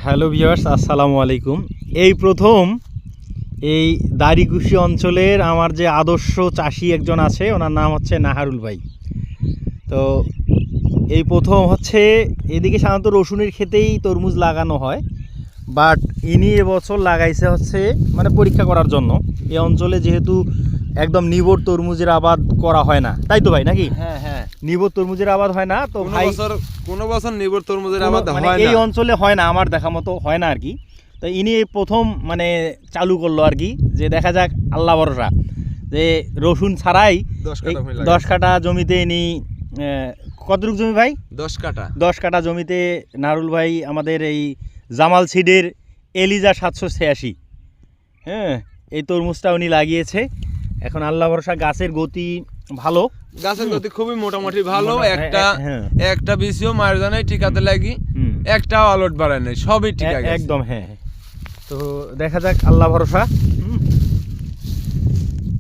Hello viewers, আসসালামু আলাইকুম। এই প্রথম এই দাড়িকুশি অঞ্চলের আমার যে আদর্শ চাষি একজন আছে, ওনার নাম হচ্ছে নাহারুল ভাই। তো এই প্রথম হচ্ছে এদিকে সাধারণত রসুনের ক্ষেতেই তরমুজ লাগানো হয়, বাট ইনি এবছর লাগাইছে হচ্ছে মানে পরীক্ষা করার জন্য। এই অঞ্চলে যেহেতু একদম নিবড় তরমুজের আবাদ করা হয় না, তাই তো ভাই নাকি? হ্যাঁ হ্যাঁ, নিবড় তরমুজের আবাদ হয় না তো ভাই, কোনো বছর নিবড় তরমুজের আবাদ মানে হয় না এই অঞ্চলে হয় না, আমার দেখা মতো হয় না আর কি। তো ইনি এই প্রথম মানে চালু করলো আর কি, যে দেখা যাক আল্লাহ ভরসা, যে রসুন ছাড়াই 10 কাঠা জমিতে ইনি কতটুকু জমি ভাই? 10 কাঠা জমিতে নারুল ভাই আমাদের এই জামাল সিডের এলিজা 786, হ্যাঁ, এই তরমুজটা উনি লাগিয়েছে। এখন আল্লাহ ভরসা গাছের গতি ভালো, গাছের গতি খুবই মোটামুটি ভালো। হ্যাঁ, একটা বিসিও মায়ের জানাই ঠিকাতে লাগি, একটাও আলট বাড়ায় নাই, সবই ঠিক আছে একদম। হ্যাঁ, তো দেখা যাক আল্লাহ ভরসা।